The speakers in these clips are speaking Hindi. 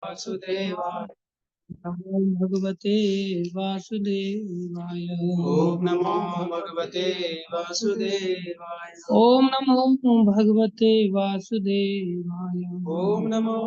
वासुदेवाय। नमो भगवते वासुदेवाय। ओम नमो भगवते वासुदेवाय। ओम नमो भगवते वासुदेवाय। ओम नमो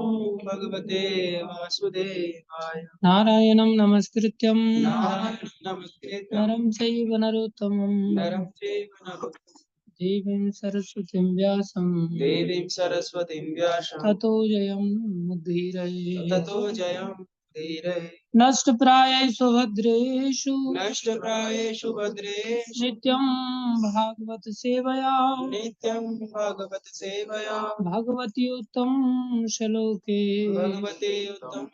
भगवते वासुदेवाय। नारायणं नमस्कृत्यं नारायणं नमस्कृत्यं नरं चैव नरोत्तमं नरं चैव नरोत्तमं देवीं सरस्वतीं व्यासं देवीं सरस्वतीं व्यासं ततो जयमुदीरये। ततो जयं धीरये। नष्टप्रायेषु भद्रेषु नष्टप्रायेषु भद्रेषु नित्यं भागवत सेवया नित्यं भगवत सेवया भगवती उत्तम श्लोके भगवते उत्तम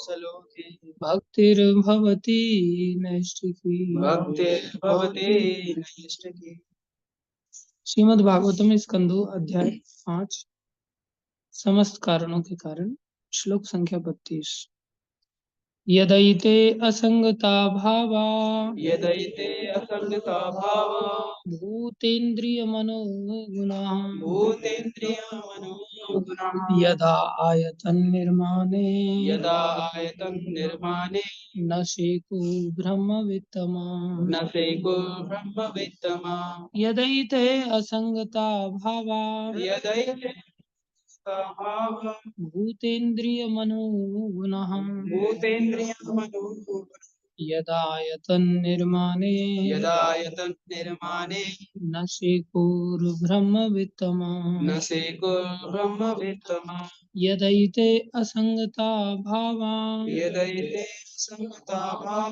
श्लोके भक्तिर्भवती नैष्ठिकी। भक्तिर्भवते नैष्ठिकी। श्रीमद् भागवतम स्कंदो अध्याय 5 समस्त कारणों के कारण श्लोक संख्या 32। यदैते असंगता भावा यदैते असंगता भावा भूतेन्द्रिय मनोगुणाः भूतेन्द्रियमनोगुणाः यदा आयतन निर्माणे यदा आयतन निर्माणे न शेको ब्रह्म वित्तमा। न सेको ब्रह्मवित्तमा। यदैते असंगता भावा यदैते भावा भूतेन्द्रिय मनोगुणाः भूतेन्द्रियमनोगुणाः यदा आयतन निर्माणे यदा आयतन निर्माणे न शेकोर्ब्रह्म वित्तमा। न सेको ब्रह्मवित्तमा। यदैते असंगता भावा यदैते संगता भाव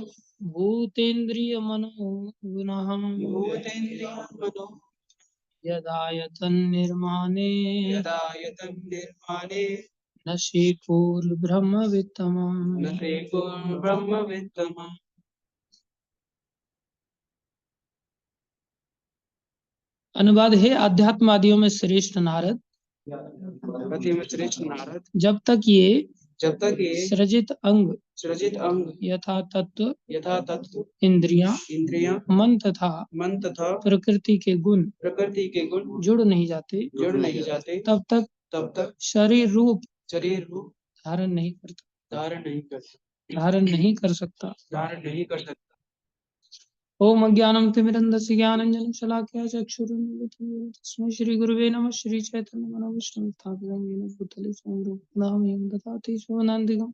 भूतेन्द्रिय मनोगुणाः भूतेन्द्रियमनो यदायतन निर्माणे यदा आयतन निर्माणे न शेकोर्ब्रह्म वित्तमा। न सेको ब्रह्मवित्तमा। अनुवाद है अध्यात्मवादियों में श्रेष्ठ नारद पति में श्रेष्ठ नारद जब तक ये जब तक ये सृजित अंग यथा तत्व इंद्रियां इंद्रियां मन तथा प्रकृति के गुण जुड़ नहीं जाते तब तक शरीर रूप धारण नहीं करता धारण नहीं कर सकता। ओम अज्ञानं तिमिरन्धस्य ज्ञानञ्जनं शलाकया चक्षुरुन्मिलितं येन तस्मै श्री गुरुवे नमः। श्री चैतन्य मनोविष्णु स्थापितं येन भूतले स्वयं रूपं ददाति स्वनान्तिकं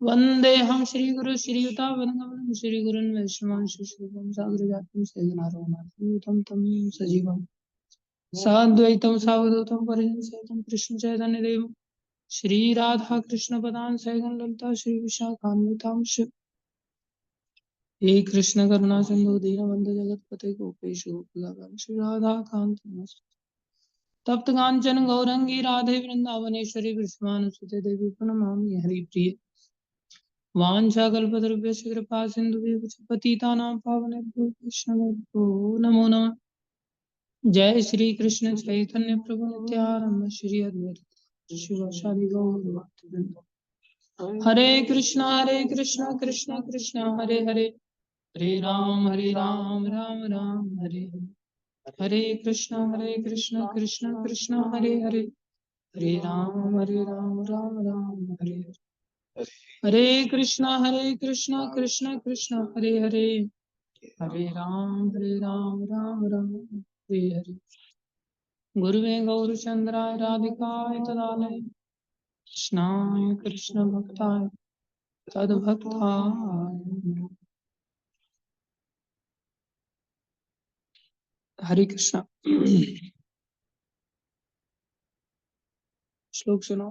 वन्देऽहं श्रीगुरु श्रीयुतावनगमनं श्रीगुरुन् वैष्णवांश श्रीगुरुं सागरजातं सैगनारोहणार्थं तं सजीवं साद्वैतं सावधूतं परिजनसहितं कृष्ण चैतन्यदेवं श्री राधा कृष्ण पदान् सैगन ललिता श्री विशाखान्वितां हे कृष्ण करुणा सिंधु दीनबंधु जगतपते गोपेश गोपिकाकांत श्री राधा कांत नमस्ते। तप्त कांचन गौरंगी राधे वृंदावनेश्वरी कृष्णानुसुते देवी प्रणमामि हरिप्रिय वाञ्छाकल्पतरुभ्यश्च कृपा सिन्धुभ्यः पतितानां पावनेभ्यो वैष्णवेभ्यो नमो नमः। जय श्री कृष्ण चैतन्य प्रभु नित्यानंद श्री अद्वैत शिवासादि गौर भक्तवृंद। हरे कृष्णा कृष्ण कृष्ण हरे हरे हरे राम राम हरे हरे। हरे कृष्ण कृष्ण कृष्ण हरे हरे हरे राम राम हरे हरे। हरे कृष्ण कृष्ण कृष्ण हरे हरे हरे राम राम हरे हरे। गुरुवे गौरचंद्राय राधिकाय तदालय कृष्णाय कृष्ण भक्ताय तद्भक्ताय। हरे कृष्णा। श्लोक सुनो।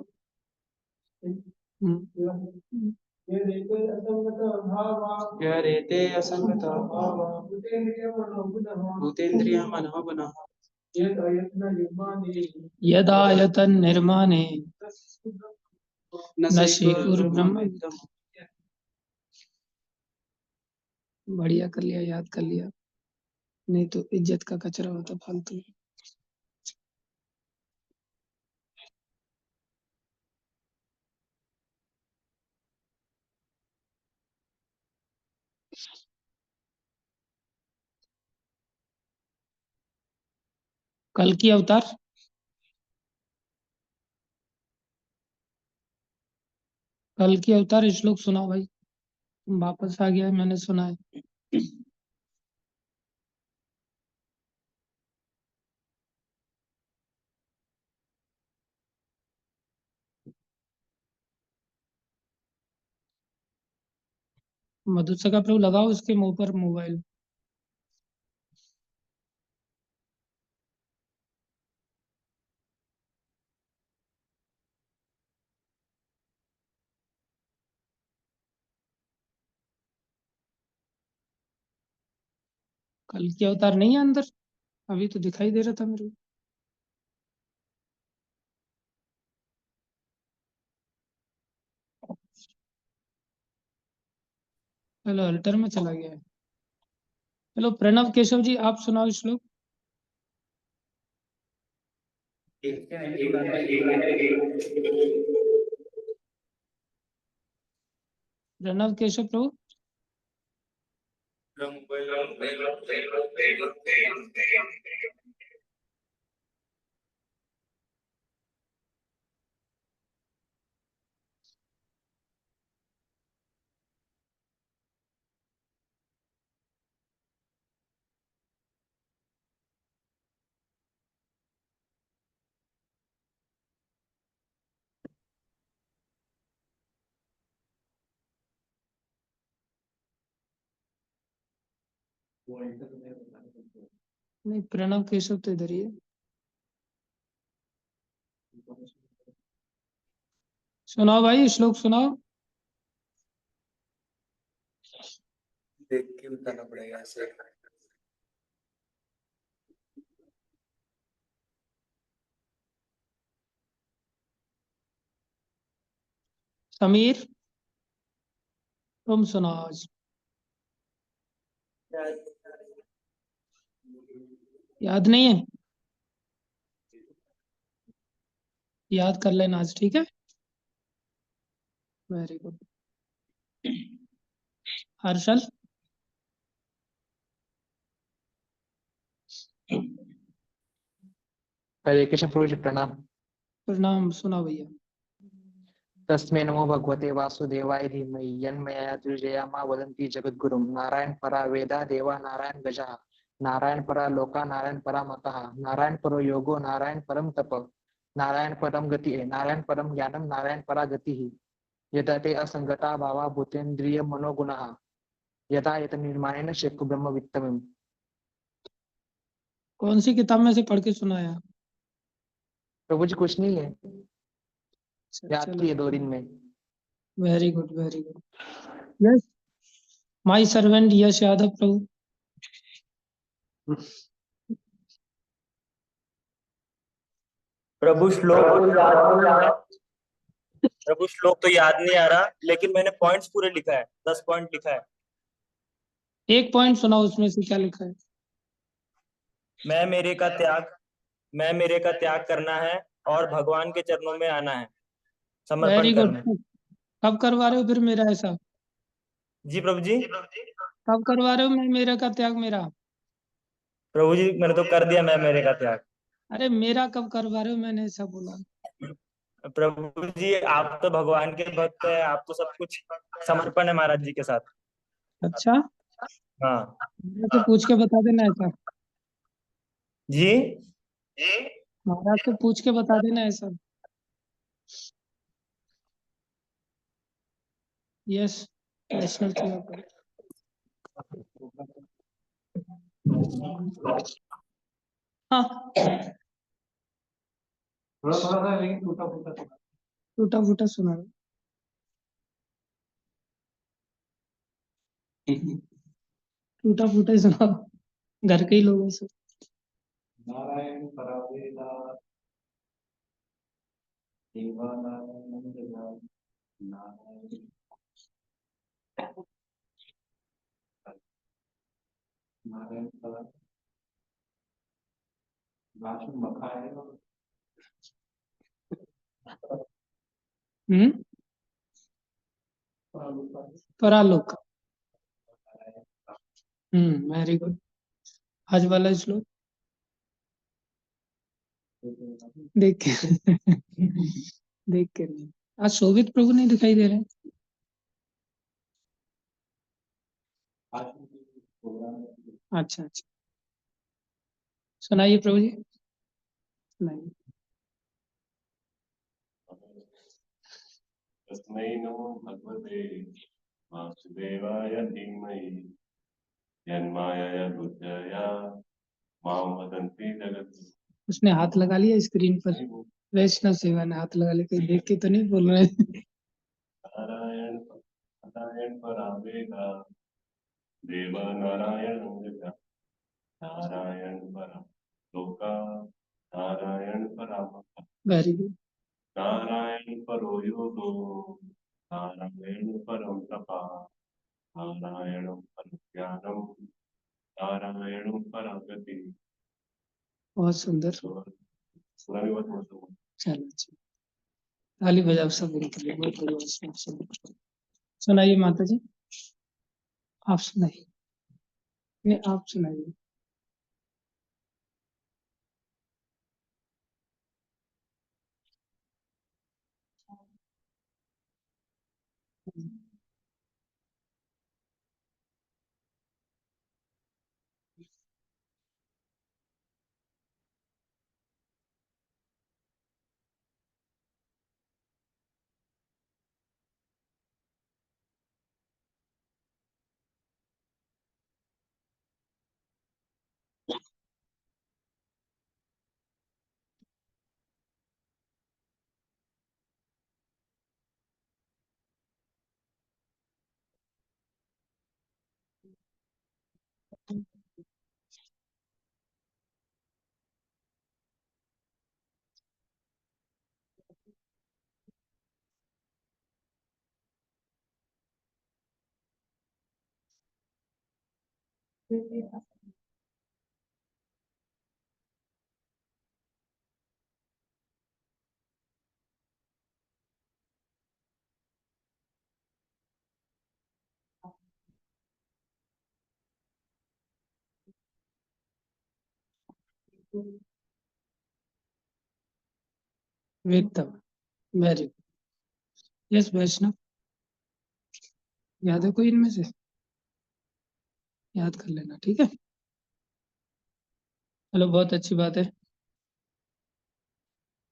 यरेते असंगता भावा भूतेन्द्रियमनोगुणाः यदायतन निर्माणे न न सेको ब्रह्म। ब्रह्मवित्तमा। बढ़िया कर लिया, याद कर लिया, नहीं तो इज्जत का कचरा होता फालतू। कल की अवतार कल की अवतार श्लोक सुनाओ भाई। वापस आ गया है, मैंने सुना है। मधुसका प्रभु लगाओ उसके मुंह पर मोबाइल। कल की अवतार नहीं है अंदर? अभी तो दिखाई दे रहा था मेरे को। चलो अल्टर में चला गया है। चलो प्रणव केशव जी आप सुनाओ श्लोक। प्रणव केशव प्रभु। नहीं, प्रणव केशव तो इधर ही है। सुनाओ भाई श्लोक सुनाओ। देख के बताना पड़ेगा ऐसे। समीर तुम सुनाओ आज। याद नहीं है? याद कर लेना आज, ठीक है। Very good. हर्षल। हरे कृष्ण प्रभु जी प्रणाम। प्रणाम, सुना भैया। तस्मै नमो भगवते वासुदेवाय धीमहि यन्मया सृजया मा वदन्ति जगद्गुरुं नारायण परा वेदा देवा नारायण गजः नारायण परा लोका नारायण परा मतः नारायण परो योगो नारायण परम तप नारायण परम गति नारायण परम ज्ञानम नारायण परा गतिः यदा ते असंगता भावा भूतेन्द्रिय मनोगुणः यदा यत निर्माणेन चक्षु ब्रह्म वित्तमम्। कौन सी किताब में से पढ़ के सुनाया? प्रभु जी कुछ नहीं है, याद चलो, किए 2 दिन में। Very good very good. Yes, my servant Yash Yadav प्रभु। प्रभु श्लोक तो याद नहीं आ रहा। प्रभु श्लोक तो याद नहीं आ रहा, लेकिन मैंने पॉइंट्स पूरे लिखा है, 10 पॉइंट लिखा है। एक पॉइंट सुनाओ, उसमें से क्या लिखा है? मैं मेरे का त्याग मैं मेरे का त्याग करना है और भगवान के चरणों में आना है, समर्पण वेरी गुड। करना है। कब करवा रहे हो फिर मेरा ऐसा? जी प्रभु जी। कब करवा रहे हो मैं मेरा का त्याग मेरा? प्रभु जी मैंने तो कर दिया मैं मेरे का त्याग। अरे मेरा कब करवा रहे हो, मैंने ऐसा बोला। प्रभु जी आप तो भगवान के भक्त है, आप तो सब कुछ समर्पण है महाराज जी के साथ। अच्छा, हाँ महाराज से पूछ के बता देना ऐसा। जी। महाराज से पूछ के बता देना ऐसा। यस, नेशनल सेवा करो। हाँ, थोड़ा थोड़ा सा लेकिन टूटा फूटा टूटा फूटा सुना रहे। टूटा फूटा ही सुनाओ, घर के ही लोगों से। नारायण परावेदा देवा नारायण जगा नारायण नारायण परा भाषण मखा है। हम्म, परालोक। Very good. आज वाला श्लोक देख के देख के नहीं। आज शोभित प्रभु नहीं दिखाई दे रहे हैं। अच्छा अच्छा, सुनाइए प्रभु जी, सुनाइए। तस्मै नमो भगवते वासुदेवाय धीमहि जन्माय बुद्धया मां वदन्ति जगत्। उसने हाथ लगा लिया स्क्रीन पर, वैष्णव सेवा ने हाथ लगा लिया, कहीं देख के तो नहीं बोल रहे हैं। नारायण नारायण परावेदा देव नारायण जगत्। नारायण परम लोका नारायण परामः। Very good. नारायण परो योगो नारायण परम तपा नारायण परम ज्ञानम नारायण परम गति। बहुत सुंदर। सुना भी बहुत मस्त हुआ। चलो अच्छा, ताली बजाओ सब गुरु के लिए, बहुत बढ़िया। सुनाइए माता जी, आप सुनाइए। नहीं, आप सुनाइए। वेद, वेरी गुड। यस वैष्णव, याद है कोई इनमें से? याद कर लेना, ठीक है। चलो बहुत अच्छी बात है।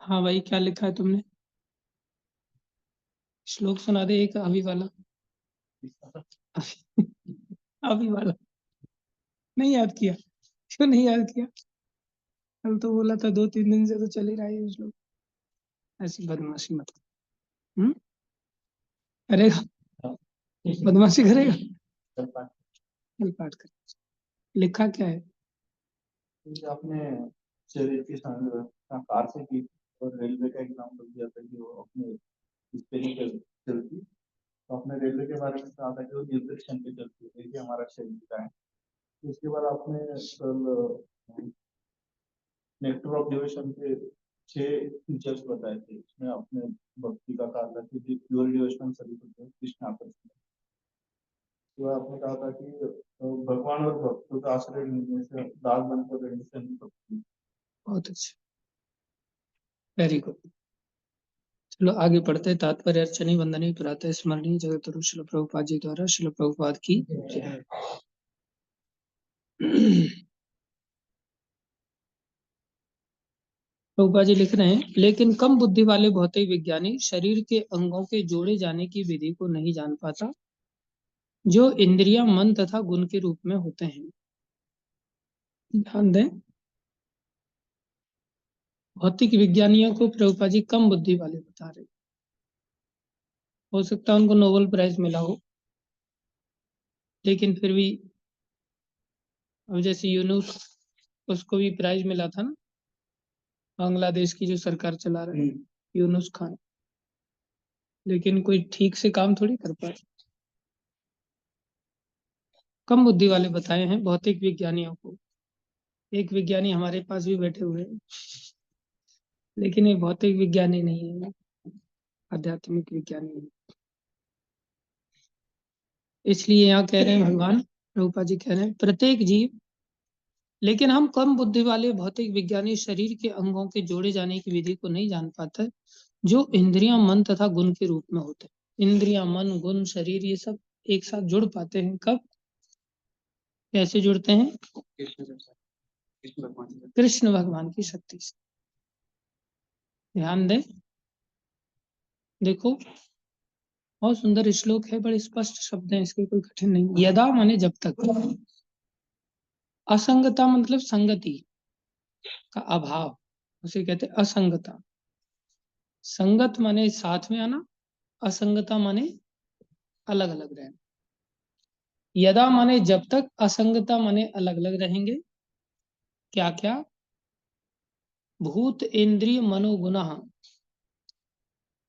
हाँ भाई, क्या लिखा है तुमने? श्लोक सुना दे एक, अभी वाला। अभी वाला नहीं याद किया? क्यों नहीं याद किया? कल तो बोला था, 2-3 दिन से तो चल ही रहा है ये श्लोक। ऐसी बदमाशी मत कर। करेगा? बदमाशी करेगा? चल पाठ कर। लिखा क्या है? आपने शरीर की कार से की और रेलवे का एग्जाम्पल दिया था कि वो अपने इस पे नहीं चलती, तो आपने रेलवे के बारे में कहा था कि वो निर्देशन पे चलती है, ये हमारा शरीर का है। उसके बाद आपने कल नेक्टर ऑफ डिवोशन के 6 फीचर्स बताए थे, इसमें आपने भक्ति का कहा था कि प्योर डिवोशन सभी को कृष्ण आकर्षण। तो आपने कहा था कि भगवान और भक्तों का आश्रय लेने से दास बनकर रहने से नहीं भक्ति। बहुत अच्छा, वेरी गुड। चलो आगे पढ़ते हैं। तात्पर्य अर्चनी वंदनी प्रातः स्मरणी जगतगुरु श्रील प्रभुपाद जी द्वारा। श्रील प्रभुपाद की जय। प्रभुपाद जी लिख रहे हैं, लेकिन कम बुद्धि वाले भौतिक विज्ञानी शरीर के अंगों के जोड़े जाने की विधि को नहीं जान पाता, जो इंद्रिया, मन तथा गुण के रूप में होते हैं। ध्यान दें, भौतिक विज्ञानियों को प्रभुपाद जी कम बुद्धि वाले बता रहे। हो सकता है उनको नोबेल प्राइज मिला हो, लेकिन फिर भी, अब जैसे यूनुस, उसको भी प्राइज मिला था ना, बांग्लादेश की जो सरकार चला रहे हैं, यूनुस खान, लेकिन कोई ठीक से काम थोड़ी कर पाए। कम बुद्धि वाले बताए हैं भौतिक विज्ञानियों को। एक विज्ञानी हमारे पास भी बैठे हुए हैं, लेकिन ये भौतिक विज्ञानी नहीं है, आध्यात्मिक विज्ञानी है। इसलिए यहाँ कह रहे हैं भगवान प्रभुपाद जी कह रहे हैं, प्रत्येक जीव, लेकिन हम कम बुद्धि वाले भौतिक विज्ञानी शरीर के अंगों के जोड़े जाने की विधि को नहीं जान पाते, जो इंद्रियां, मन तथा गुण के रूप में होते हैं। इंद्रियां, मन, गुण, शरीर, ये सब एक साथ जुड़ पाते हैं कब? कैसे जुड़ते हैं? कृष्ण भगवान की शक्ति से। ध्यान दें, देखो बहुत सुंदर श्लोक है, बड़े स्पष्ट शब्द हैं इसके, कोई कठिन नहीं। यदा माने जब तक, असंगता मतलब संगति का अभाव, उसे कहते हैं असंगता। संगत माने साथ में आना, असंगता माने अलग अलग रहना। यदा माने जब तक, असंगता माने अलग अलग रहेंगे। क्या क्या? भूत, इंद्रिय, मनोगुण।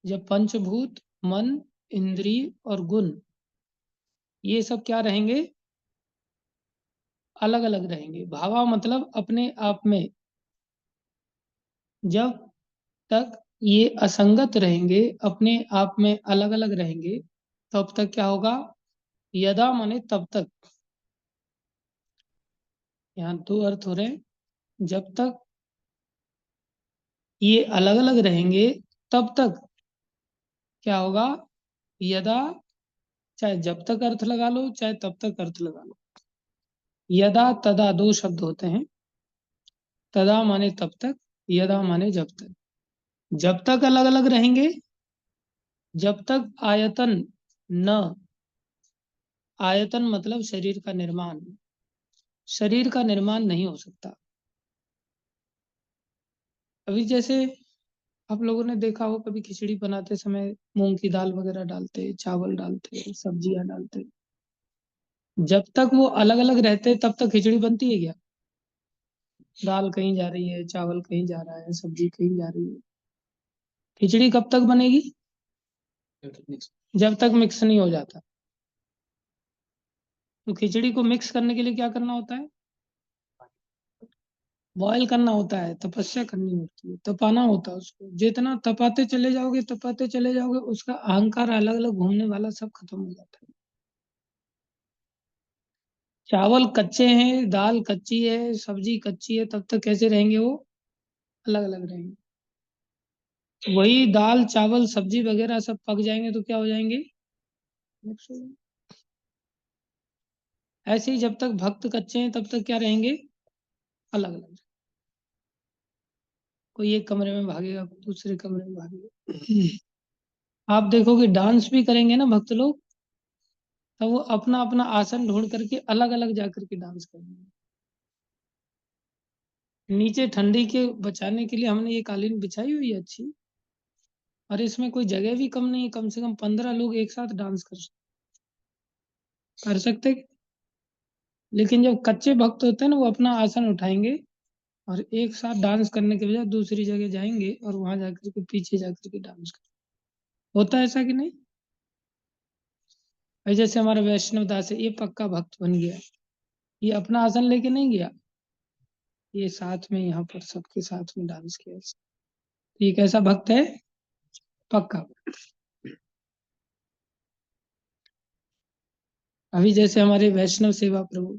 जब पंचभूत, मन, इंद्रिय और गुण, ये सब क्या रहेंगे? अलग अलग रहेंगे। भावा मतलब अपने आप में। जब तक ये असंगत रहेंगे, अपने आप में अलग अलग रहेंगे, तब तक क्या होगा? यदा माने तब तक। यहाँ दो अर्थ हो रहे हैं। जब तक ये अलग अलग रहेंगे, तब तक क्या होगा? यदा, चाहे जब तक अर्थ लगा लो, चाहे तब तक अर्थ लगा लो। यदा तदा दो शब्द होते हैं। तदा माने तब तक, यदा माने जब तक। जब तक अलग अलग रहेंगे, जब तक आयतन न, आयतन मतलब शरीर का निर्माण, शरीर का निर्माण नहीं हो सकता। अभी जैसे आप लोगों ने देखा हो, कभी खिचड़ी बनाते समय मूंग की दाल वगैरह डालते, चावल डालते, सब्जियां डालते। जब तक वो अलग अलग रहते, तब तक खिचड़ी बनती है क्या? दाल कहीं जा रही है, चावल कहीं जा रहा है, सब्जी कहीं जा रही है। खिचड़ी कब तक बनेगी? जब तक मिक्स नहीं हो जाता। तो खिचड़ी को मिक्स करने के लिए क्या करना होता है? बॉयल करना होता है, तपस्या करनी होती है, तपाना होता है उसको। जितना तपाते चले जाओगे, तपाते चले जाओगे, उसका अहंकार अलग अलग घूमने वाला सब खत्म हो जाता है। चावल कच्चे हैं, दाल कच्ची है, सब्जी कच्ची है, तब तक कैसे रहेंगे वो? अलग अलग रहेंगे। वही दाल, चावल, सब्जी वगैरह सब पक जाएंगे तो क्या हो जाएंगे? मिक्स हो जाएंगे। ऐसे ही जब तक भक्त कच्चे हैं, तब तक क्या रहेंगे? अलग अलग। कोई एक कमरे में भागेगा, कोई दूसरे कमरे में भागेगा। आप देखोगे डांस भी करेंगे ना भक्त लोग, तब वो अपना अपना आसन ढूंढ करके अलग अलग जाकर के डांस करेंगे। नीचे ठंडी के बचाने के लिए हमने ये कालीन बिछाई हुई है अच्छी, और इसमें कोई जगह भी कम नहीं है। कम से कम 15 लोग एक साथ डांस कर सकते। लेकिन जब कच्चे भक्त होते हैं ना, वो अपना आसन उठाएंगे और एक साथ डांस करने के बजाय दूसरी जगह जाएंगे और वहां जाकर के पीछे जाकर के डांस करेंगे। होता है ऐसा कि नहीं? भाई जैसे हमारा वैष्णव दास है, ये पक्का भक्त बन गया। ये अपना आसन लेके नहीं गया, ये साथ में यहाँ पर सबके साथ में डांस किया। ये कैसा भक्त है? पक्का। अभी जैसे हमारे वैष्णव सेवा प्रभु,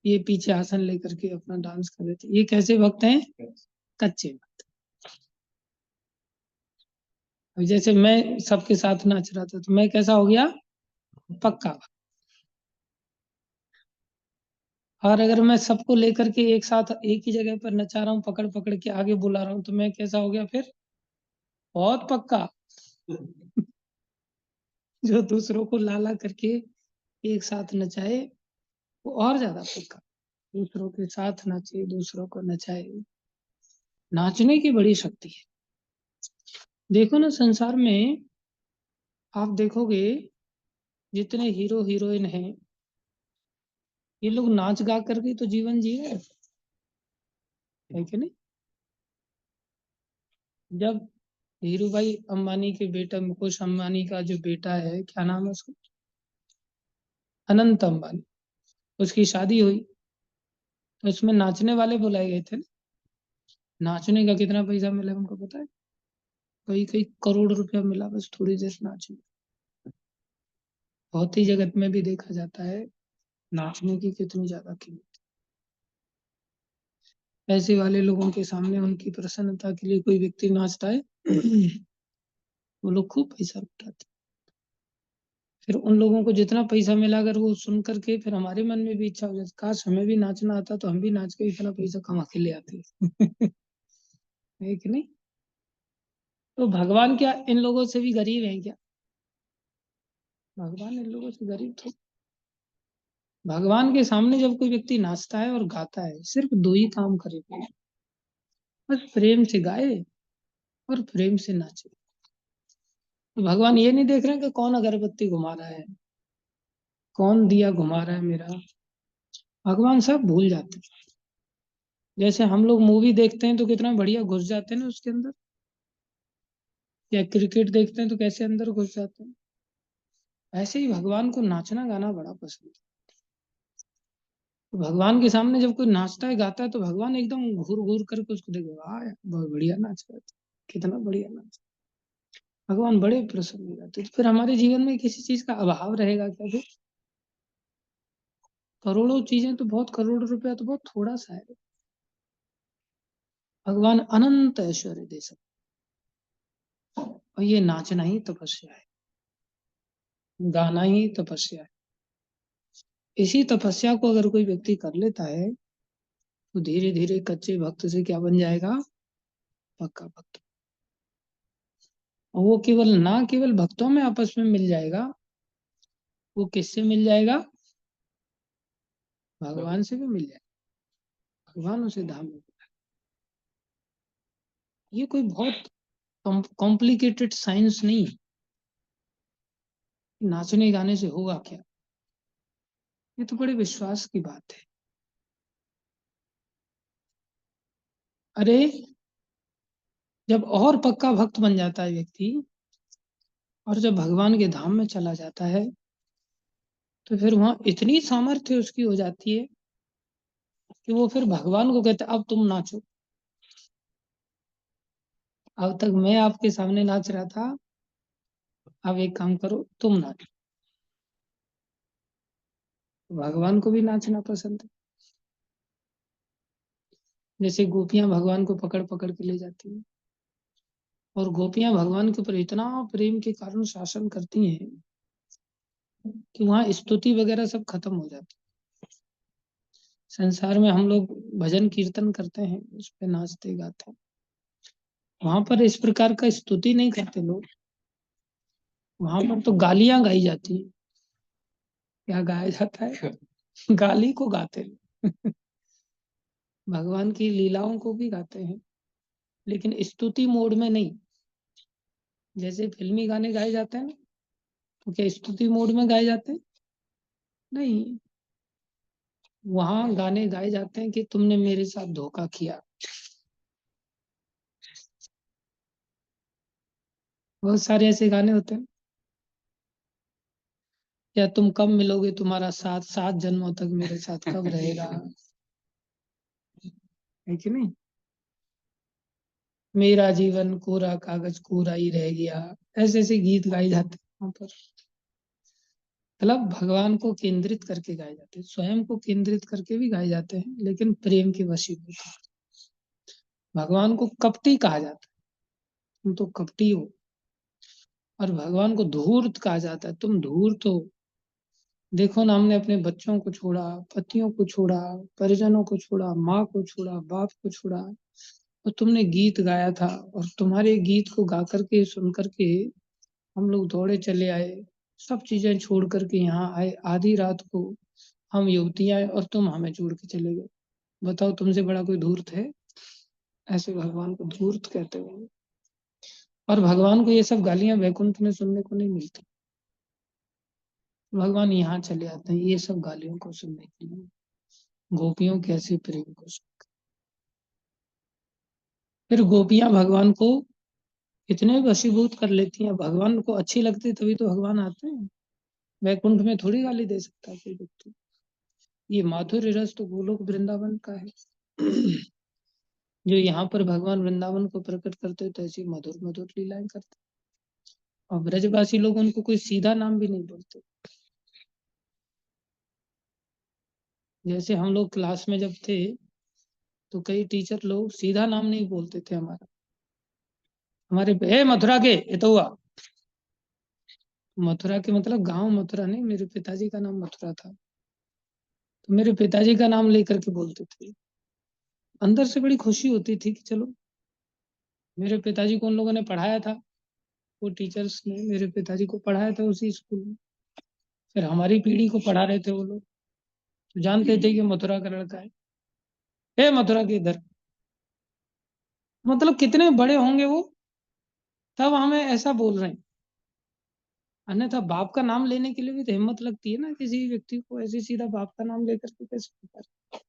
ये पीछे आसन लेकर के अपना डांस कर रहे थे। ये कैसे भक्त हैं? कच्चे भक्त। अभी जैसे मैं सबके साथ नाच रहा था, तो मैं कैसा हो गया? पक्का भक्त। और अगर मैं सबको लेकर के एक साथ एक ही जगह पर नचा रहा हूँ, पकड़ पकड़ के आगे बुला रहा हूँ, तो मैं कैसा हो गया फिर? बहुत पक्का। जो दूसरों को ला ला करके एक साथ नचाए, वो और ज्यादा पक्का। दूसरों के साथ नाचे, दूसरों को नचाए। नाचने की बड़ी शक्ति है। देखो ना संसार में, आप देखोगे जितने हीरो हीरोइन हैं, ये लोग नाच गा करके तो जीवन जी रहे हैं, है कि नहीं? जब धीरू भाई अंबानी के बेटा, मुकेश अंबानी का जो बेटा है, क्या नाम है उसका? अनंत अंबानी, उसकी शादी हुई, तो उसमें नाचने वाले बुलाए गए थे ना। नाचने का कितना पैसा मिला उनको पता है? कई कई करोड़ रुपया मिला, बस थोड़ी देर नाचने। बहुत ही जगत में भी देखा जाता है नाचने की कितनी ज्यादा कीमत। पैसे वाले लोगों के सामने उनकी प्रसन्नता के लिए कोई व्यक्ति नाचता है? वो लोग खूब पैसा लुटाते। फिर उन लोगों को जितना पैसा मिला, अगर वो सुन करके फिर हमारे मन में भी इच्छा हो जाती, काश हमें भी नाचना आता तो हम भी नाच के इतना पैसा कमा के ले आते। है कि नहीं? तो भगवान क्या इन लोगों से भी गरीब हैं क्या? भगवान इन लोगों से गरीब तो। भगवान के सामने जब कोई व्यक्ति नाचता है और गाता है, सिर्फ दो ही काम करे, बस प्रेम से गाए और प्रेम से नाचे। तो भगवान ये नहीं देख रहे कि कौन अगरबत्ती घुमा रहा है, कौन दिया घुमा रहा है मेरा। भगवान सब भूल जाते हैं। जैसे हम लोग मूवी देखते हैं तो कितना बढ़िया घुस जाते हैं ना उसके अंदर, या क्रिकेट देखते हैं तो कैसे अंदर घुस जाते हैं। ऐसे ही भगवान को नाचना गाना बड़ा पसंद है। तो भगवान के सामने जब कोई नाचता है गाता है तो भगवान एकदम घूर घूर करके उसको देखे, वाह यार, बहुत बढ़िया नाच रहा है, कितना बढ़िया नाच। भगवान बड़े प्रसन्न हो जाते। तो फिर हमारे जीवन में किसी चीज का अभाव रहेगा क्या? फिर करोड़ों चीजें तो बहुत, करोड़ रुपया तो बहुत थोड़ा सा है। भगवान अनंत ऐश्वर्य दे सकते, और ये नाचना ही तपस्या है, गाना ही तपस्या है। इसी तपस्या को अगर कोई व्यक्ति कर लेता है तो धीरे धीरे कच्चे भक्त से क्या बन जाएगा? पक्का भक्त। और वो केवल भक्तों में आपस में मिल जाएगा, वो किससे मिल जाएगा? भगवान से भी मिल जाएगा, भगवान उसे धाम में बुलाएगा। ये कोई बहुत कॉम्प्लिकेटेड साइंस नहीं है। नाचने गाने से होगा क्या? ये तो बड़े विश्वास की बात है। अरे जब और पक्का भक्त बन जाता है व्यक्ति, और जब भगवान के धाम में चला जाता है, तो फिर वहां इतनी सामर्थ्य उसकी हो जाती है कि वो फिर भगवान को कहता है, अब तुम नाचो। अब तक मैं आपके सामने नाच रहा था, अब एक काम करो, तुम नाचो। भगवान को भी नाचना पसंद है। जैसे गोपियां भगवान को पकड़ पकड़ के ले जाती हैं, और गोपियां भगवान के ऊपर इतना प्रेम के कारण शासन करती हैं कि वहां स्तुति वगैरह सब खत्म हो जाती है। संसार में हम लोग भजन कीर्तन करते हैं, उस पर नाचते गाते हैं, वहां पर इस प्रकार का स्तुति नहीं करते लोग। वहां पर तो गालियां गाई जाती है। क्या गाया जाता है? गाली को गाते हैं। भगवान की लीलाओं को भी गाते हैं, लेकिन स्तुति मोड में नहीं। जैसे फिल्मी गाने गाए जाते हैं ना, तो क्या स्तुति मोड में गाए जाते हैं? नहीं। वहां गाने गाए जाते हैं कि तुमने मेरे साथ धोखा किया। बहुत सारे ऐसे गाने होते हैं, या तुम कब मिलोगे, तुम्हारा साथ 7 जन्मों तक मेरे साथ कब रहेगा। है कि नहीं? मेरा जीवन कोरा कागज कोरा ही रह गया। ऐसे ऐसे गीत गाए जाते हैं वहां पर। मतलब भगवान को केंद्रित करके गाए जाते हैं, स्वयं को केंद्रित करके भी गाए जाते हैं, लेकिन प्रेम के वशीभूत। भगवान को कपटी कहा जाता है, तुम तो कपटी हो। और भगवान को धूर्त कहा जाता है, तुम धूर्त हो। देखो ना, हमने अपने बच्चों को छोड़ा, पतियों को छोड़ा, परिजनों को छोड़ा, माँ को छोड़ा, बाप को छोड़ा, और तुमने गीत गाया था, और तुम्हारे गीत को गा करके सुन करके हम लोग दौड़े चले आए, सब चीजें छोड़ करके यहाँ आए आधी रात को। हम युवतियां आए और तुम हमें छोड़ के चले गए। बताओ, तुमसे बड़ा कोई धूर्त है? ऐसे भगवान को धूर्त कहते हैं। और भगवान को ये सब गालियां वैकुंठ में सुनने को नहीं मिलती। भगवान यहाँ चले आते हैं ये सब गालियों को सुनने के लिए, गोपियों के ऐसे प्रेम को सुन। फिर गोपियां भगवान को इतने वशीभूत कर लेती हैं, भगवान को अच्छी लगती तभी तो भगवान आते हैं। वैकुंठ में थोड़ी गाली दे सकता है कोई व्यक्ति। ये माधुर्य रस तो गोलोक वृंदावन का है। जो यहाँ पर भगवान वृंदावन को प्रकट करते तो ऐसी मधुर मधुर लीलाएं करते। और ब्रजवासी लोग उनको कोई सीधा नाम भी नहीं बोलते। जैसे हम लोग क्लास में जब थे तो कई टीचर लोग सीधा नाम नहीं बोलते थे हमारा, हमारे मथुरा के, ये तो हुआ मथुरा के, मतलब गांव मथुरा नहीं, मेरे पिताजी का नाम मथुरा था, तो मेरे पिताजी का नाम लेकर के बोलते थे। अंदर से बड़ी खुशी होती थी कि चलो, मेरे पिताजी को उन लोगों ने पढ़ाया था, वो टीचर्स ने मेरे पिताजी को पढ़ाया था उसी स्कूल में, फिर हमारी पीढ़ी को पढ़ा रहे थे वो लोग, तो जानते थे कि मथुरा का लड़का है, मथुरा के इधर। मतलब कितने बड़े होंगे वो, तब हमें ऐसा बोल रहे हैं। अन्यथा बाप का नाम लेने के लिए भी तो हिम्मत लगती है ना, किसी व्यक्ति को ऐसे सीधा बाप का नाम लेकर के कैसे पुकार।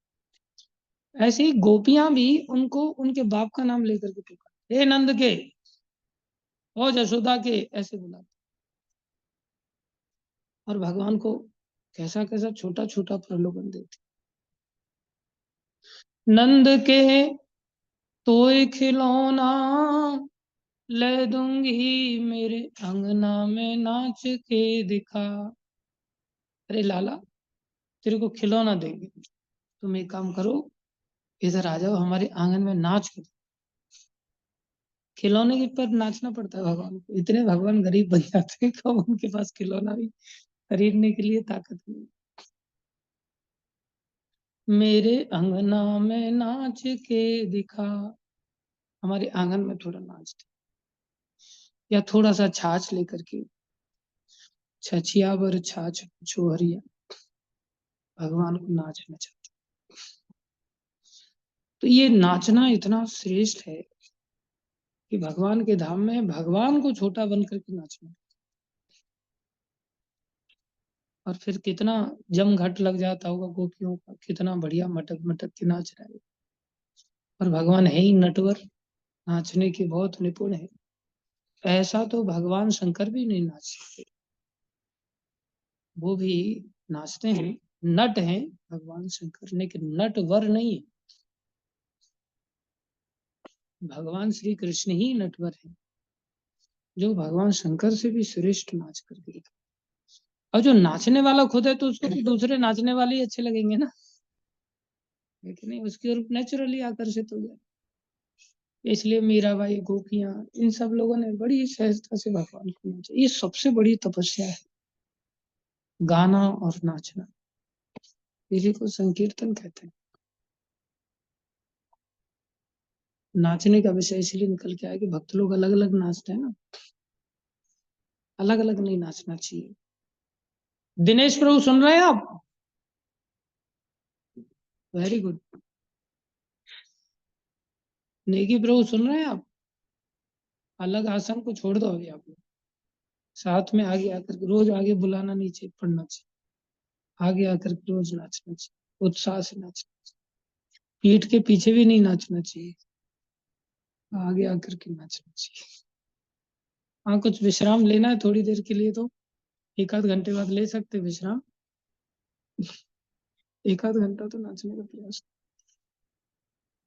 ऐसे ही गोपियां भी उनको उनके बाप का नाम लेकर के पुकार, हे नंद के, ओ जशोदा के, ऐसे बुलाते। और भगवान को कैसा कैसा छोटा छोटा प्रलोभन देते। नंद के तोय खिलौना ले दूंगी, मेरे अंगना में नाच के दिखा। अरे लाला, तेरे को खिलौना देंगे, तुम एक काम करो, इधर आ जाओ, हमारे आंगन में नाच के। खिलौने के पर नाचना पड़ता है भगवान को, इतने भगवान गरीब बन जाते हैं कि उनके पास खिलौना भी खरीदने के लिए ताकत नहीं। मेरे अंगना में नाच के दिखा, हमारे आंगन में थोड़ा नाच दे, या थोड़ा सा छाछ लेकर के, छछिया बर छाछ छोहरिया, भगवान को नाचना चाहते। तो ये नाचना इतना श्रेष्ठ है कि भगवान के धाम में भगवान को छोटा बन करके नाचना। और फिर कितना जमघट लग जाता होगा गोपियों का, कितना बढ़िया मटक मटक के नाच रहे हैं। और भगवान है ही नटवर, नाचने के बहुत निपुण है। ऐसा तो भगवान शंकर भी नहीं नाच सकते, वो भी नाचते हैं, नट हैं भगवान शंकर, लेकिन नटवर नहीं है। भगवान श्री कृष्ण ही नटवर है, जो भगवान शंकर से भी श्रेष्ठ नाच करके दिखा। और जो नाचने वाला खुद है तो उसको तो दूसरे नाचने वाले ही अच्छे लगेंगे ना, लेकिन नहीं, उसकी ओर नेचुरली आकर्षित हो जाए। इसलिए मीराबाई, गोपियां, इन सब लोगों ने बड़ी सहजता से भगवान को नाचा। ये सबसे बड़ी तपस्या है, गाना और नाचना। इसी को संकीर्तन कहते हैं। नाचने का विषय इसलिए निकल के आया कि भक्त लोग अलग अलग नाचते हैं ना, अलग अलग नहीं नाचना चाहिए। दिनेश प्रभु सुन रहे हैं आप? Very good. नेगी प्रभु सुन रहे हैं आप? अलग आसन को छोड़ दो अभी आप लोग, साथ में आगे आकर के रोज आगे बुलाना नहीं चाहिए, पढ़ना चाहिए, आगे आकर के रोज नाचना चाहिए, उत्साह से नाचना चाहिए, पीठ के पीछे भी नहीं नाचना चाहिए, आगे आकर के नाचना चाहिए। हाँ, कुछ विश्राम लेना है थोड़ी देर के लिए तो एक आध घंटे बाद ले सकते विश्राम, एक आध घंटा तो नाचने का प्रयास।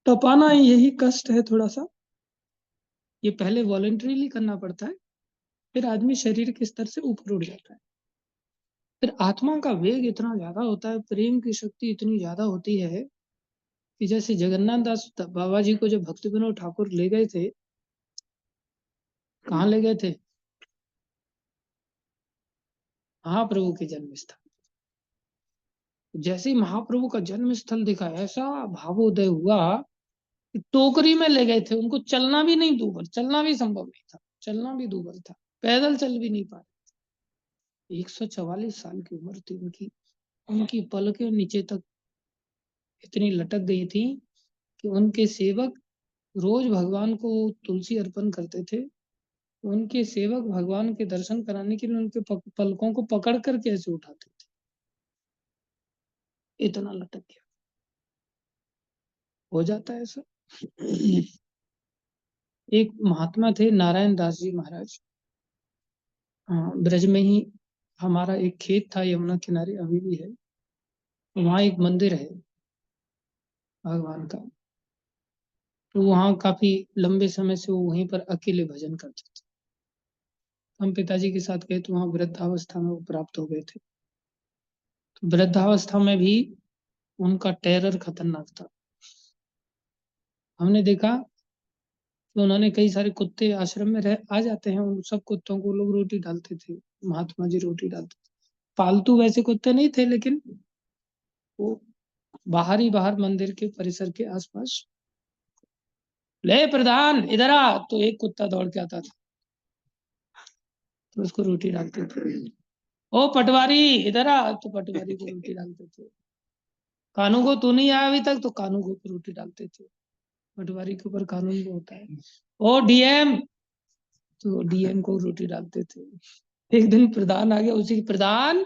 टपाना यही कष्ट है थोड़ा सा, ये पहले वॉलंटरीली करना पड़ता है, फिर आदमी शरीर के स्तर से ऊपर उठ जाता है। फिर आत्मा का वेग इतना ज्यादा होता है, प्रेम की शक्ति इतनी ज्यादा होती है कि जैसे जगन्नाथ दास बाबा जी को जब भक्ति विनोद ठाकुर ले गए थे, कहाँ ले गए थे? महाप्रभु के जन्म स्थल। जैसे ही महाप्रभु का जन्म स्थल दिखा, ऐसा भावोदय हुआ कि टोकरी में ले गए थे उनको, चलना भी नहीं दूभर, चलना भी संभव नहीं था, चलना भी दूभर था, पैदल चल भी नहीं पा रहे। 144 साल की उम्र थी उनकी, उनकी पलकें नीचे तक इतनी लटक गई थी कि उनके सेवक रोज भगवान को तुलसी अर्पण करते थे। उनके सेवक भगवान के दर्शन कराने के लिए उनके पलकों को पकड़ कर कैसे उठाते थे, इतना लटक गया। हो जाता है ऐसा। एक महात्मा थे नारायण दास जी महाराज, ब्रज में ही हमारा एक खेत था यमुना किनारे, अभी भी है, वहाँ एक मंदिर है भगवान का। तो वहाँ काफी लंबे समय से वो वहीं पर अकेले भजन करते थे। हम पिताजी के साथ गए तो वहाँ वृद्धावस्था में वो प्राप्त हो गए थे। तो वृद्धावस्था में भी उनका टेरर खतरनाक था। हमने देखा तो उन्होंने कई सारे कुत्ते आश्रम में रह आ जाते हैं, उन सब कुत्तों को लोग रोटी डालते थे, महात्मा जी रोटी डालते थे। पालतू वैसे कुत्ते नहीं थे, लेकिन वो बाहर मंदिर के परिसर के आसपास, ले प्रधान इधर आ, तो एक कुत्ता दौड़ के आता था, तो उसको रोटी डालते थे। ओ पटवारी इधर आ, तो पटवारी को रोटी डालते थे। कानू को तू नहीं आया अभी तक, तो कानू को रोटी डालते थे। पटवारी के ऊपर कानून भी होता है। ओ डीएम, तो डीएम को रोटी डालते थे। एक दिन प्रधान आ गया, उसी प्रधान,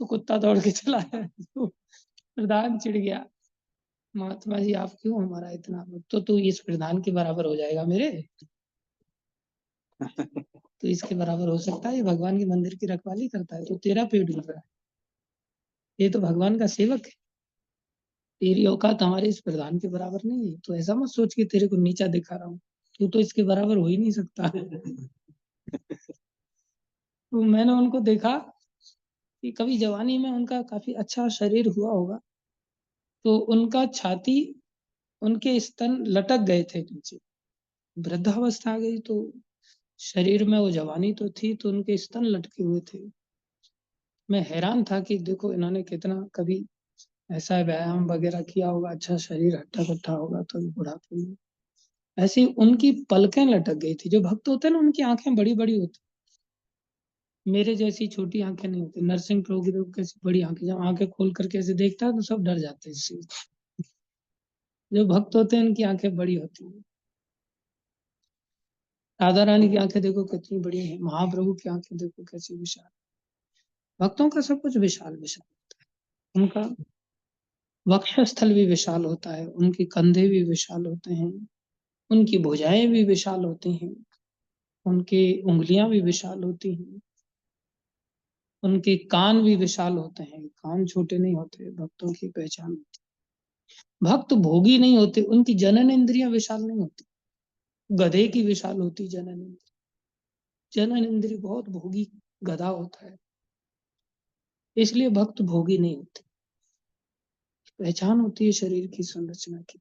तो कुत्ता दौड़ के चला है, तो प्रधान चिढ़ गया, महात्मा जी आप क्यों हमारा इतना, तो तू इस प्रधान के बराबर हो जाएगा मेरे, तो इसके बराबर हो सकता है, ये भगवान के मंदिर की रखवाली करता है, तो तेरा पेट भर रहा है, ये तो भगवान का सेवक है, तेरी औकात हमारे इस प्रधान के बराबर नहीं है, तो ऐसा मत सोच के तेरे को नीचा दिखा रहा हूँ, तू तो इसके बराबर हो ही नहीं सकता। तो मैंने उनको देखा कि कभी जवानी में उनका काफी अच्छा शरीर हुआ होगा, तो उनका छाती, उनके स्तन लटक गए थे नीचे, वृद्धावस्था आ गई तो शरीर में वो जवानी तो थी, तो उनके स्तन लटके हुए थे। मैं हैरान था कि देखो इन्होंने कितना कभी ऐसा व्यायाम वगैरह किया होगा, अच्छा शरीर हट्टा कट्टा होगा, तो बुढ़ापे में ऐसे ही उनकी पलकें लटक गई थी। जो भक्त होते हैं ना, उनकी आंखें बड़ी बड़ी होती, मेरे जैसी छोटी आंखें नहीं होती। नरसिंह प्रभु की तो कैसी बड़ी आंखें, जब आंखें खोल करके ऐसे देखता है तो सब डर जाते हैं इससे। जो भक्त होते हैं उनकी आंखें बड़ी होती हैं। राधा रानी की आंखें देखो कितनी बड़ी हैं, महाप्रभु की आंखें देखो कैसी विशाल। भक्तों का सब कुछ विशाल विशाल होता है। उनका वक्षस्थल भी विशाल होता है, उनके कंधे भी विशाल होते हैं, उनकी भुजाएं भी विशाल होती हैं, उनकी उंगलियां भी विशाल होती हैं, उनके कान भी विशाल होते हैं, कान छोटे नहीं होते, भक्तों की पहचान होती है। भक्त भोगी नहीं होते, उनकी जनन इंद्रियां विशाल नहीं होती, गधे की विशाल होती जनन इंद्रिय। जनन इंद्रिय बहुत भोगी गधा होता है, इसलिए भक्त भोगी नहीं होते। पहचान होती है शरीर की संरचना की,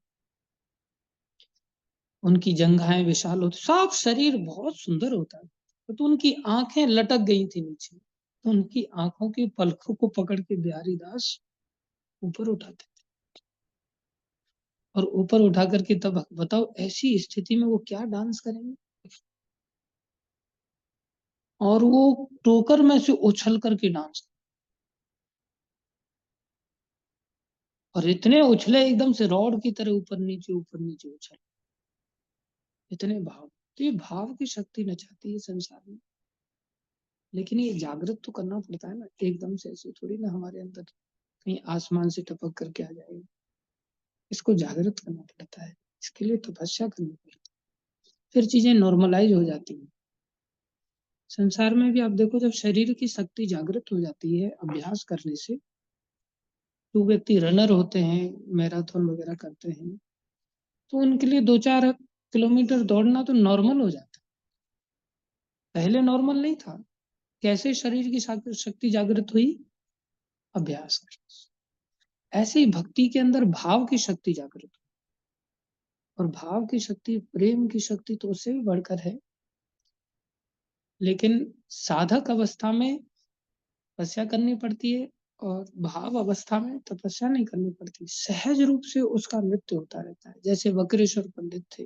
उनकी जंघाएं विशाल होती, सब शरीर बहुत सुंदर होता है। तो उनकी आंखें लटक गई थी नीचे, तो उनकी आंखों की पलकों को पकड़ के बिहारी दास ऊपर उठाते थे, और ऊपर उठा करके तब बताओ ऐसी स्थिति में वो क्या डांस करेंगे, और वो टोकर में से उछल करके डांस, और इतने उछले एकदम से रॉड की तरह ऊपर नीचे उछल, इतने भाव। तो ये भाव की शक्ति नचाती है संसार में, लेकिन ये जागृत तो करना पड़ता है ना, एकदम से ऐसे थोड़ी ना हमारे अंदर कहीं आसमान से टपक करके आ जाएगा। इसको जागृत करना पड़ता है, इसके लिए तपस्या करनी पड़ती है, फिर चीजें नॉर्मलाइज हो जाती हैं। संसार में भी आप देखो, जब शरीर की शक्ति जागृत हो जाती है अभ्यास करने से, जो व्यक्ति रनर होते हैं, मैराथन वगैरह करते हैं, तो उनके लिए 2-4 किलोमीटर दौड़ना तो नॉर्मल हो जाता है। पहले नॉर्मल नहीं था। कैसे शरीर की शक्ति जागृत हुई? अभ्यास करने। ऐसे ही भक्ति के अंदर भाव की शक्ति जागृत हुई, और भाव की शक्ति, प्रेम की शक्ति तो उससे भी बढ़कर है, लेकिन साधक अवस्था में तपस्या करनी पड़ती है, और भाव अवस्था में तपस्या नहीं करनी पड़ती, सहज रूप से उसका नृत्य होता रहता है। जैसे वक्रेश्वर पंडित थे,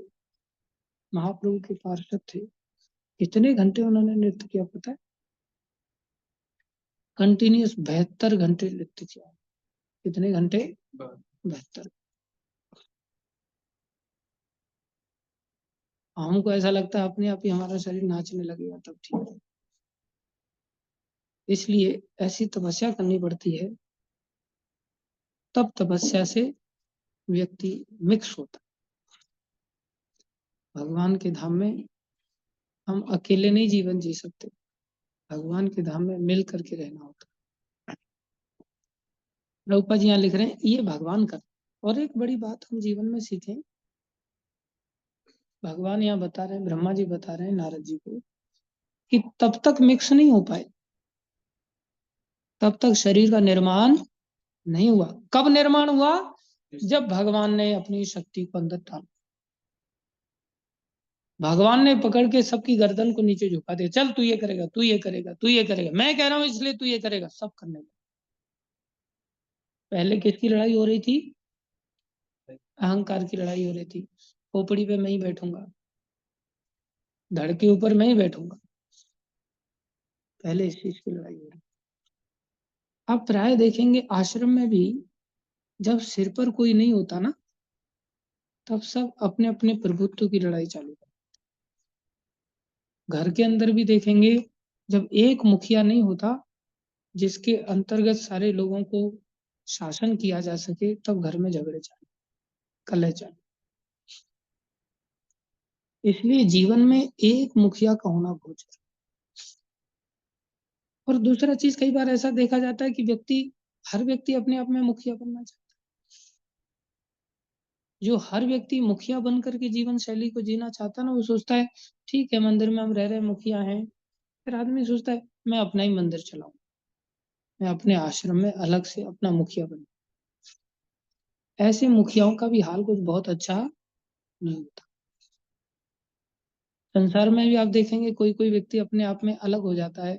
महाप्रभु के पार्षद थे, कितने घंटे उन्होंने नृत्य किया पता है? कंटिन्यूस 72 घंटे नृत्य किया। कितने घंटे? 72। हमको ऐसा लगता है अपने आप ही हमारा शरीर नाचने लगेगा तब ठीक है। इसलिए ऐसी तपस्या करनी पड़ती है, तब तपस्या से व्यक्ति मिक्स होता है। भगवान के धाम में हम अकेले नहीं जीवन जी सकते, भगवान के धाम में मिल करके रहना होता है। प्रभुपाद जी यहाँ लिख रहे हैं ये भगवान का। और एक बड़ी बात हम जीवन में सीखें, भगवान यहाँ बता रहे हैं, ब्रह्मा जी बता रहे हैं नारद जी को, कि तब तक मिक्स नहीं हो पाए, तब तक शरीर का निर्माण नहीं हुआ। कब निर्माण हुआ? जब भगवान ने अपनी शक्ति को अंदर डाला। भगवान ने पकड़ के सबकी गर्दन को नीचे झुका दिया, चल तू ये करेगा, तू ये करेगा, तू ये करेगा, मैं कह रहा हूं इसलिए तू ये करेगा, सब करने लगे। पहले किसकी लड़ाई हो रही थी? अहंकार की लड़ाई हो रही थी। खोपड़ी पे मैं ही बैठूंगा, धड़ के ऊपर मैं ही बैठूंगा, पहले इस चीज की लड़ाई हो रही। आप प्राय देखेंगे आश्रम में भी जब सिर पर कोई नहीं होता ना, तब सब अपने अपने प्रभुत्व की लड़ाई चालू कर। घर के अंदर भी देखेंगे जब एक मुखिया नहीं होता जिसके अंतर्गत सारे लोगों को शासन किया जा सके, तब घर में झगड़े चालू, कलह चालू। इसलिए जीवन में एक मुखिया का होना बहुत जरूरी। और दूसरा चीज, कई बार ऐसा देखा जाता है कि हर व्यक्ति अपने आप में मुखिया बनना चाहता है। जो हर व्यक्ति मुखिया बनकर के जीवन शैली को जीना चाहता है ना, वो सोचता है ठीक है मंदिर में हम रह रहे मुखिया हैं, फिर आदमी सोचता है मैं अपना ही मंदिर चलाऊं, मैं अपने आश्रम में अलग से अपना मुखिया बनूं। ऐसे मुखियाओं का भी हाल कुछ बहुत अच्छा नहीं होता। संसार में भी आप देखेंगे कोई कोई व्यक्ति अपने आप में अलग हो जाता है,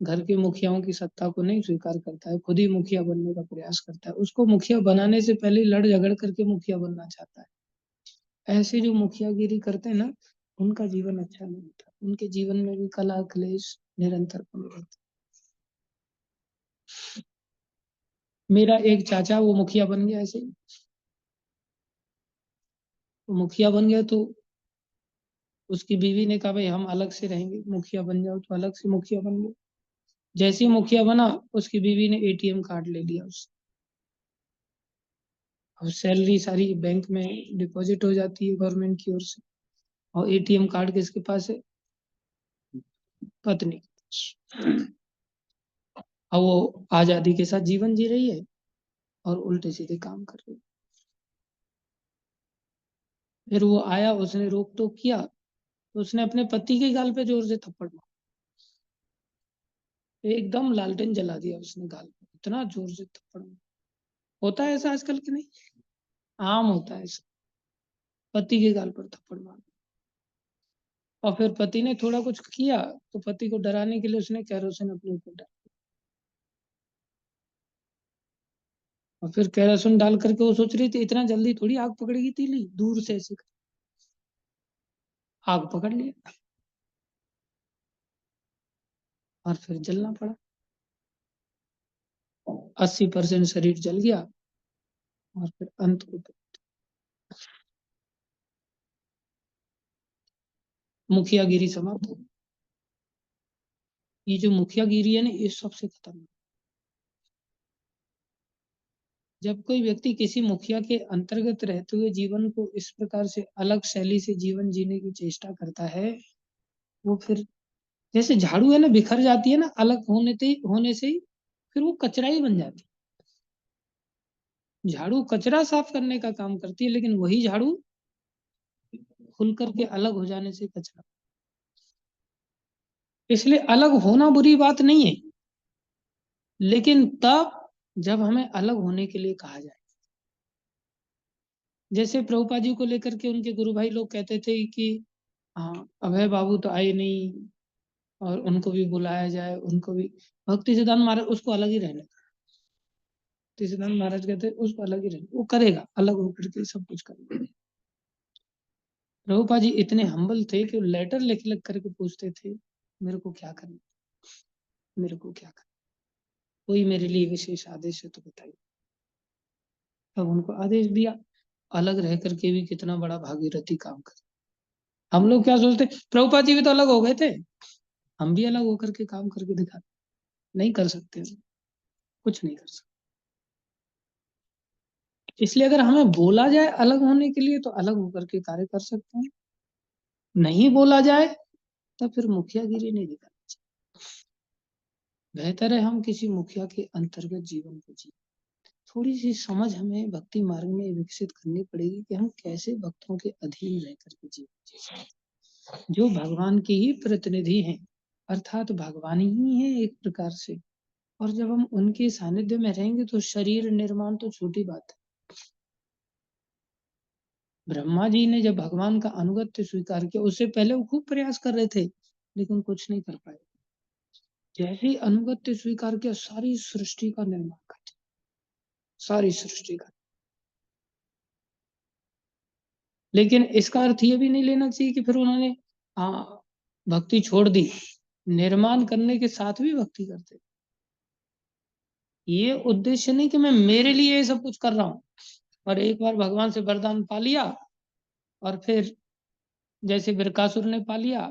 घर के मुखियाओं की सत्ता को नहीं स्वीकार करता है, खुद ही मुखिया बनने का प्रयास करता है। उसको मुखिया बनाने से पहले लड़ झगड़ करके मुखिया बनना चाहता है। ऐसे जो मुखियागिरी करते हैं ना, उनका जीवन अच्छा नहीं होता, उनके जीवन में भी कलह क्लेश निरंतर बने रहते। मेरा एक चाचा वो मुखिया बन गया, ऐसे ही वो मुखिया बन गया तो उसकी बीवी ने कहा भाई हम अलग से रहेंगे, मुखिया बन जाओ, तो अलग से मुखिया बन गया। जैसे ही मुखिया बना, उसकी बीवी ने एटीएम कार्ड ले लिया उससे। और सैलरी सारी बैंक में डिपॉजिट हो जाती है गवर्नमेंट की ओर से, और एटीएम कार्ड किसके पास है? पत्नी के पास। और वो आजादी के साथ जीवन जी रही है और उल्टे सीधे काम कर रही है। फिर वो आया, उसने रोक टोक किया, तो उसने अपने पति के गाल पे जोर से थप्पड़ मारा, एकदम लालटेन जला दिया उसने गाल पे, इतना जोर से थप्पड़ मारा। होता है ऐसा आजकल की नहीं, आम होता है ऐसा, पति के गाल पर थप्पड़ मारा। और फिर पति ने थोड़ा कुछ किया तो पति को डराने के लिए उसने कैरोसिन अपने ऊपर डाल, और फिर कैरोसिन डाल करके वो सोच रही थी इतना जल्दी थोड़ी आग पकड़ेगी तीली, दूर से ऐसे आग पकड़ लिया और फिर जलना पड़ा। 80% शरीर जल गया और फिर अंत को मुखियागिरी समाप्त हो। ये जो मुखियागिरी है ना, ये सबसे खतरनाक। जब कोई व्यक्ति किसी मुखिया के अंतर्गत रहते हुए जीवन को इस प्रकार से अलग शैली से जीवन जीने की चेष्टा करता है, वो फिर जैसे झाड़ू है ना, बिखर जाती है ना अलग होने से ही, फिर वो कचरा ही बन जाती है। झाड़ू कचरा साफ करने का काम करती है, लेकिन वही झाड़ू खुल करके अलग हो जाने से कचरा। इसलिए अलग होना बुरी बात नहीं है, लेकिन तब जब हमें अलग होने के लिए कहा जाए। जैसे प्रभुपा जी को लेकर के उनके गुरु भाई लोग कहते थे कि हाँ अभय बाबू तो आए नहीं, और उनको भी बुलाया जाए, उनको भी। भक्ति सिद्धांत महाराज उसको अलग ही रहने, भक्ति सिद्धांत महाराज कहते उसको अलग ही रहने, वो करेगा, अलग होकर के सब कुछ करेगा। प्रभुपा जी इतने हम्बल थे कि वो लेटर लिख लिख करके पूछते थे मेरे को क्या करना, मेरे को क्या करना, कोई मेरे लिए विशेष आदेश है तो बताइए। तब उनको आदेश दिया, अलग रह करके भी कितना बड़ा भागीरथी काम कर। हम लोग क्या सोचते, प्रभुपाद जी भी तो अलग हो गए थे, हम भी अलग होकर के काम करके दिखा। नहीं कर सकते, कुछ नहीं कर सकते। इसलिए अगर हमें बोला जाए अलग होने के लिए तो अलग होकर के कार्य कर सकते हैं, नहीं बोला जाए तो फिर मुखियागिरी नहीं दिखानी चाहिए। बेहतर है हम किसी मुखिया के अंतर्गत जीवन को जिए। थोड़ी सी समझ हमें भक्ति मार्ग में विकसित करनी पड़ेगी कि हम कैसे भक्तों के अधीन रह करके जीवन जी सकते हैं, जो भगवान के ही प्रतिनिधि हैं, अर्थात भगवान ही है एक प्रकार से। और जब हम उनके सानिध्य में रहेंगे तो शरीर निर्माण तो छोटी बात है, ब्रह्मा जी ने जब भगवान का अनुगत्य स्वीकार किया, उससे पहले वो खूब प्रयास कर रहे थे, लेकिन कुछ नहीं कर पाए। जैसे ही अनुगत्य स्वीकार किया, सारी सृष्टि का निर्माण कर दिया, सारी सृष्टि का। लेकिन इसका अर्थ ये भी नहीं लेना चाहिए कि फिर उन्होंने भक्ति छोड़ दी। निर्माण करने के साथ भी भक्ति करते। ये उद्देश्य नहीं कि मैं मेरे लिए ये सब कुछ कर रहा हूं, और एक बार भगवान से वरदान पा लिया और फिर जैसे बिरकासुर ने पा लिया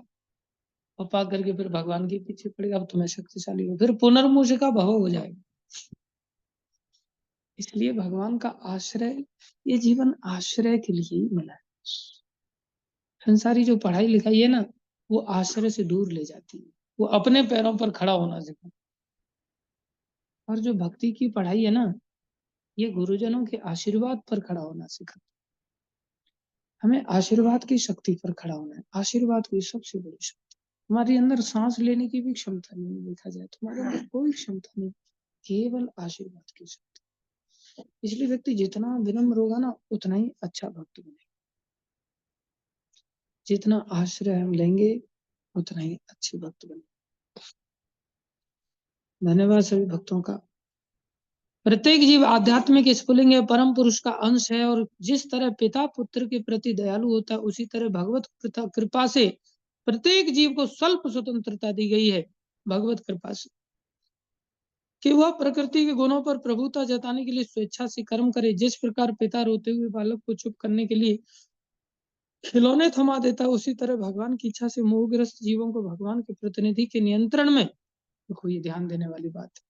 और पा करके फिर भगवान के पीछे पड़ेगा, अब तो मैं शक्तिशाली हूँ, फिर पुनर्मूष का भव हो जाएगा। इसलिए भगवान का आश्रय, ये जीवन आश्रय के लिए ही मिला है। संसारी जो पढ़ाई लिखाई है ना, वो आश्रय से दूर ले जाती है, वो अपने पैरों पर खड़ा होना सिखाती। और जो भक्ति की पढ़ाई है ना, ये गुरुजनों के आशीर्वाद पर खड़ा होना सिखाती। हमें आशीर्वाद की शक्ति पर खड़ा होना है। आशीर्वाद की सबसे बड़ी शक्ति। हमारे अंदर सांस लेने की भी क्षमता नहीं है, देखा जाए तो हमारे अंदर कोई क्षमता नहीं, केवल आशीर्वाद की शक्ति। इसलिए व्यक्ति जितना विनम्र होगा ना, उतना ही अच्छा भक्त बनेगा। जितना आश्रय हम लेंगे, उतना ही अच्छे भक्त बनेंगे। धन्यवाद सभी भक्तों का। प्रत्येक जीव आध्यात्मिक स्फुलिंग परम पुरुष का अंश है, और जिस तरह पिता पुत्र के प्रति दयालु होता है, उसी तरह भगवत कृपा से प्रत्येक जीव को स्वल्प स्वतंत्रता दी गई है। भगवत कृपा से कि वह प्रकृति के गुणों पर प्रभुता जताने के लिए स्वेच्छा से कर्म करे। जिस प्रकार पिता रोते हुए बालक को चुप करने के लिए खिलौने थमा देता है, उसी तरह भगवान की इच्छा से मोहग्रस्त जीवों को भगवान के प्रतिनिधि के नियंत्रण में, देखो ये ध्यान देने वाली बात है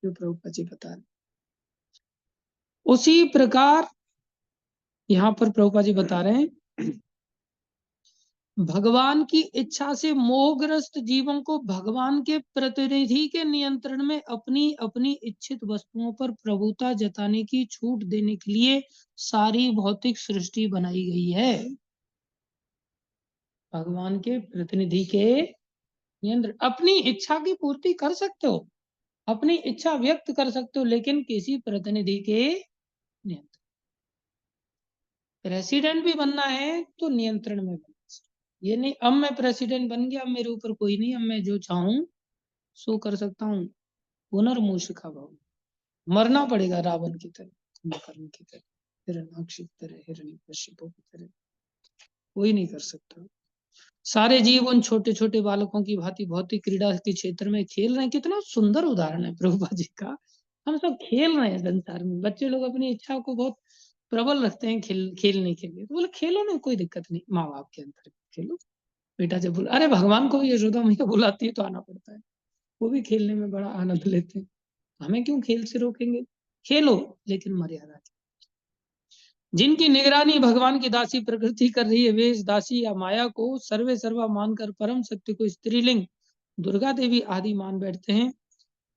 जो प्रभुपाद जी बता रहे। उसी प्रकार यहाँ पर प्रभुपाद जी बता रहे हैं, भगवान की इच्छा से मोहग्रस्त जीवों को भगवान के प्रतिनिधि के नियंत्रण में अपनी अपनी इच्छित वस्तुओं पर प्रभुता जताने की छूट देने के लिए सारी भौतिक सृष्टि बनाई गई है। भगवान के प्रतिनिधि के नियंत्रण, अपनी इच्छा की पूर्ति कर सकते हो, अपनी इच्छा व्यक्त कर सकते हो, लेकिन किसी प्रतिनिधि के नियंत्रण। प्रेसिडेंट भी बनना है तो नियंत्रण में बनना। ये नहीं अब मैं प्रेसिडेंट बन गया, अब मेरे ऊपर कोई नहीं, अब मैं जो चाहूं सो कर सकता हूँ। पुनर्मूष का भाव, मरना पड़ेगा रावण की तरह, कुंभकर्ण की तरह, हिरण्याक्ष की तरह, हिरण्यकशिपु की तरह। कोई नहीं कर सकता। सारे जीव उन छोटे छोटे बालकों की भांति भौतिक क्रीड़ा के क्षेत्र में खेल रहे हैं। कितना सुंदर उदाहरण है प्रभुपाद जी का। हम सब खेल रहे हैं संसार में। बच्चे लोग अपनी इच्छा को बहुत प्रबल रखते हैं खेलने के लिए, तो बोले खेलो ना, कोई दिक्कत नहीं, माँ बाप के अंतर खेलो। बेटा जब बोला, अरे भगवान को भी यशोदा मैया बुलाती है तो आना पड़ता है, वो भी खेलने में बड़ा आनंद लेते हैं। हमें क्यों खेल से रोकेंगे? खेलो, लेकिन मर्यादा। जिनकी निगरानी भगवान की दासी प्रकृति कर रही है, वे इस दासी या माया को सर्वे सर्वा मानकर परम सत्य को स्त्रीलिंग दुर्गा देवी आदि मान बैठते हैं।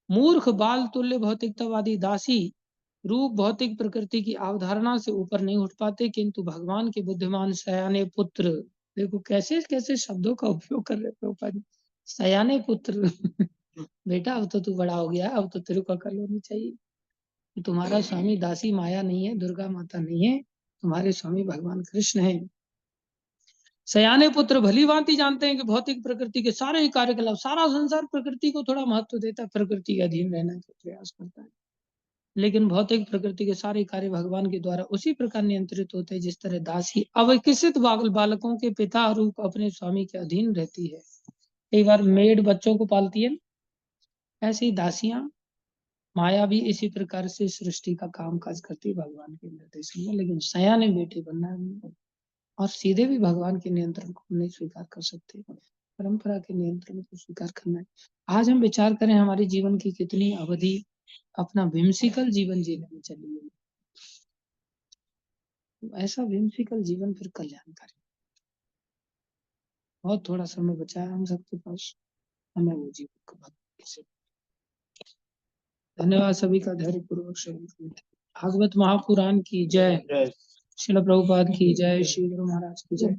मूर्ख बाल तुल्य भौतिकतावादी दासी रूप भौतिक प्रकृति की अवधारणा से ऊपर नहीं उठ पाते, किंतु भगवान के बुद्धिमान सयाने पुत्र, देखो कैसे कैसे शब्दों का उपयोग कर रहे हैं। सयाने पुत्र बेटा अब तो तू बड़ा हो गया, अब तो तेरे को अकल होनी चाहिए। तुम्हारा स्वामी दासी माया नहीं है, दुर्गा माता नहीं है, तुम्हारे स्वामी भगवान कृष्ण है। सयाने पुत्र भली भांति जानते हैं कि भौतिक प्रकृति के सारे ही कार्यकलाप, सारा संसार प्रकृति को थोड़ा महत्व देता है, प्रकृति के अधीन रहने का प्रयास करता है, लेकिन भौतिक प्रकृति के सारे कार्य भगवान के द्वारा उसी प्रकार नियंत्रित होते हैं जिस तरह दासी अविकसित बालकों के पिता रूप अपने स्वामी के अधीन रहती है। कई बार मेड बच्चों को पालती है, ऐसी दासियां माया भी इसी प्रकार से सृष्टि का काम काज करती है भगवान के निर्देशन में। लेकिन सयाने बेटे बनना है, और सीधे भी भगवान के नियंत्रण को नहीं स्वीकार कर सकते, परंपरा के नियंत्रण को स्वीकार करना है। आज हम विचार करें हमारे जीवन की कितनी अवधि अपना विमसिकल जीवन जीने में चली गई। ऐसा विमसिकल जीवन फिर कल्याणकारी। बहुत थोड़ा समय बचा है हम सबके पास, हमें वो जीवन को भक्ति से। धन्यवाद सभी का धैर्य पूर्वक श्रवण। भागवत महापुराण की जय। श्रील प्रभुपाद की जय। श्री गुरु महाराज की जय।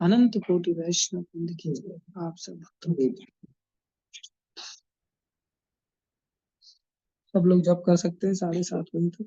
अनंत कोटि वैष्णव वृंद की जय। आप सब भक्तों की जय। सब लोग जप कर सकते हैं 7:30 बजे तक।